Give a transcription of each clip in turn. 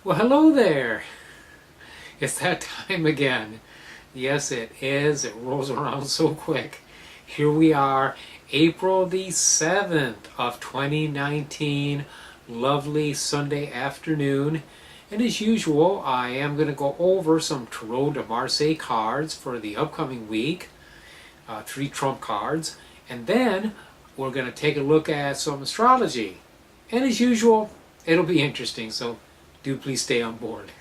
Well, hello there. It's that time again. Yes, it is. It rolls around so quick. Here we are, April the 7th of 2019. Lovely Sunday afternoon. And as usual, I am going to go over some Tarot de Marseille cards for the upcoming week. 3 trump cards. And then we're going to take a look at some astrology. And as usual, it'll be interesting. So do please stay on board.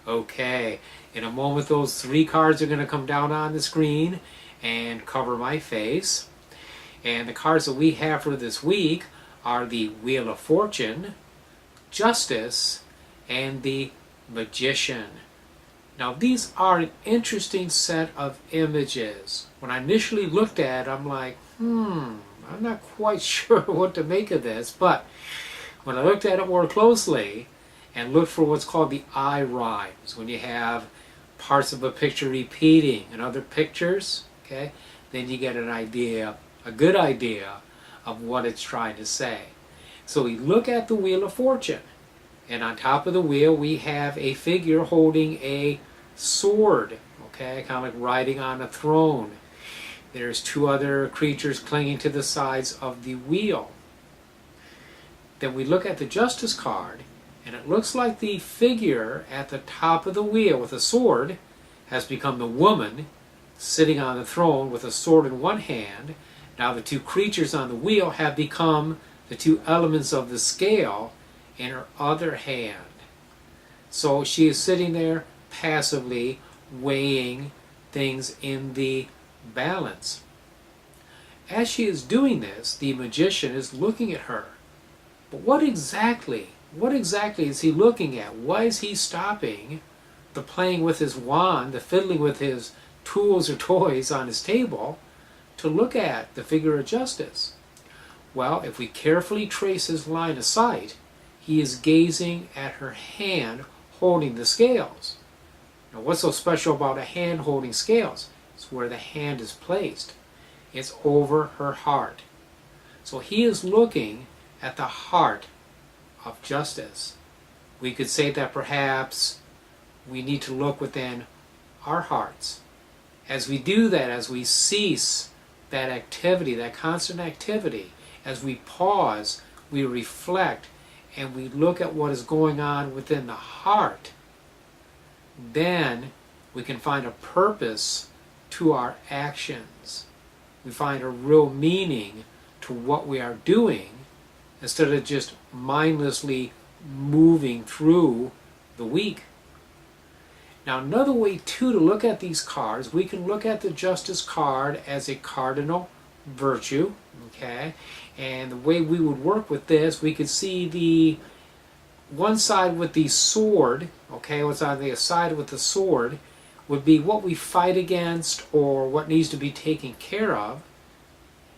Okay, in a moment those 3 cards are going to come down on the screen and cover my face. And the cards that we have for this week are the Wheel of Fortune, Justice, and the Magician. Now these are an interesting set of images. When I initially looked at it, I'm like, I'm not quite sure what to make of this, but when I looked at it more closely and looked for what's called the eye rhymes, when you have parts of a picture repeating in other pictures, okay, then you get an idea, a good idea of what it's trying to say. So we look at the Wheel of Fortune, and on top of the wheel we have a figure holding a sword, okay, kind of like riding on a throne. There's 2 other creatures clinging to the sides of the wheel. Then we look at the Justice card, and it looks like the figure at the top of the wheel with a sword has become the woman sitting on the throne with a sword in one hand. Now the 2 creatures on the wheel have become the 2 elements of the scale in her other hand. So she is sitting there passively weighing things in the balance. As she is doing this, the magician is looking at her. But what exactly is he looking at? Why is he stopping the playing with his wand, the fiddling with his tools or toys on his table, to look at the figure of Justice? Well, if we carefully trace his line of sight, he is gazing at her hand holding the scales. Now, what's so special about a hand holding scales? It's where the hand is placed. It's over her heart. So he is looking at the heart of Justice. We could say that perhaps we need to look within our hearts. As we do that, as we cease that activity, that constant activity, as we pause, we reflect, and we look at what is going on within the heart, then we can find a purpose to our actions. We find a real meaning to what we are doing, instead of just mindlessly moving through the week. Now another way too to look at these cards, we can look at the Justice card as a cardinal virtue, okay? And the way we would work with this, we could see the one side with the sword, okay, what's on the side with the sword would be what we fight against or what needs to be taken care of.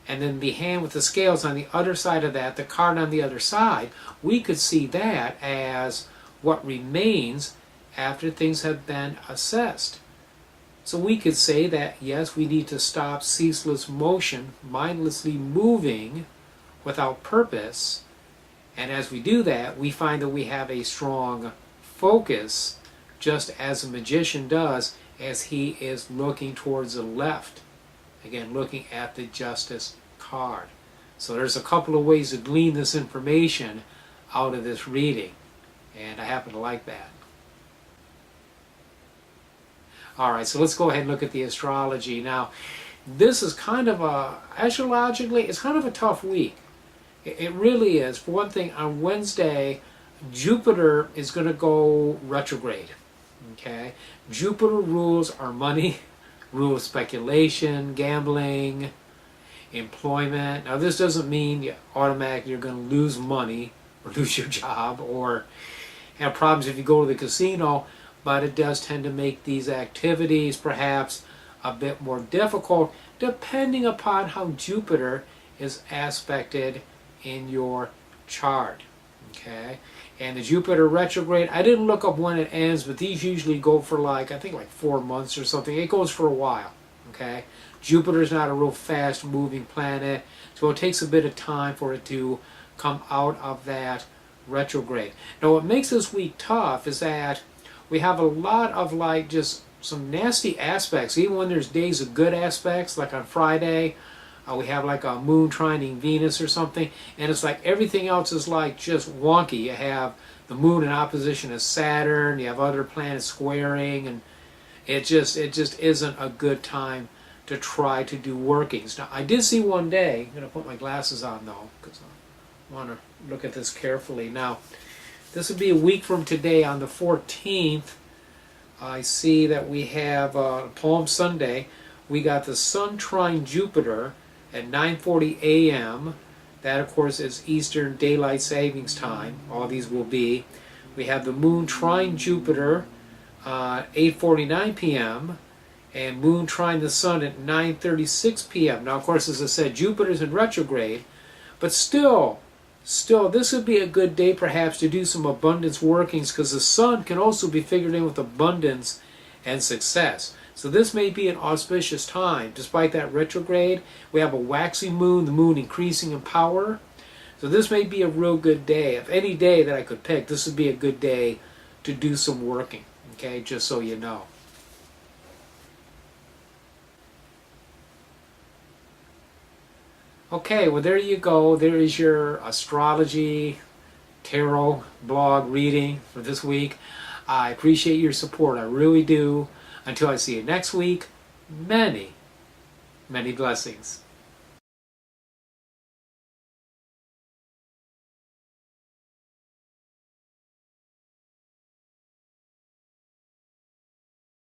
And then the hand with the scales on the other side of that, the card on the other side, we could see that as what remains after things have been assessed. So we could say that, yes, we need to stop ceaseless motion, mindlessly moving without purpose. And as we do that, we find that we have a strong focus, just as a magician does as he is looking towards the left. Again, looking at the Justice card. So there's a couple of ways to glean this information out of this reading, and I happen to like that. Alright, so let's go ahead and look at the astrology. Now, this is kind of astrologically, it's kind of a tough week. It really is. For one thing, on Wednesday, Jupiter is going to go retrograde. Okay? Jupiter rules our money, rules speculation, gambling, employment. Now this doesn't mean automatically you're going to lose money or lose your job or have problems if you go to the casino, but it does tend to make these activities perhaps a bit more difficult depending upon how Jupiter is aspected in your chart. Okay? And the Jupiter retrograde, I didn't look up when it ends, but these usually go for I think 4 months or something. It goes for a while. Okay? Jupiter's not a real fast moving planet, so it takes a bit of time for it to come out of that retrograde. Now what makes this week tough is that we have a lot of like just some nasty aspects. Even when there's days of good aspects, like on Friday, we have like a moon trining Venus or something, and it's like everything else is like just wonky. You have the moon in opposition to Saturn, you have other planets squaring, and it just isn't a good time to try to do workings. Now I did see one day, I'm going to put my glasses on though, because I want to look at this carefully. Now, this would be a week from today on the 14th. I see that we have Palm Sunday. We got the Sun trine Jupiter at 9:40 a.m. That, of course, is Eastern Daylight Savings Time. All these will be. We have the Moon trine Jupiter 8:49 p.m. and Moon trine the Sun at 9:36 p.m. Now, of course, as I said, Jupiter's in retrograde, but still, this would be a good day perhaps to do some abundance workings, because the Sun can also be figured in with abundance and success. So this may be an auspicious time. Despite that retrograde, we have a waxing moon, the moon increasing in power. So this may be a real good day. If any day that I could pick, this would be a good day to do some working. Okay, just so you know. Okay, well there you go. There is your astrology tarot blog reading for this week. I appreciate your support. I really do. Until I see you next week, many, many blessings.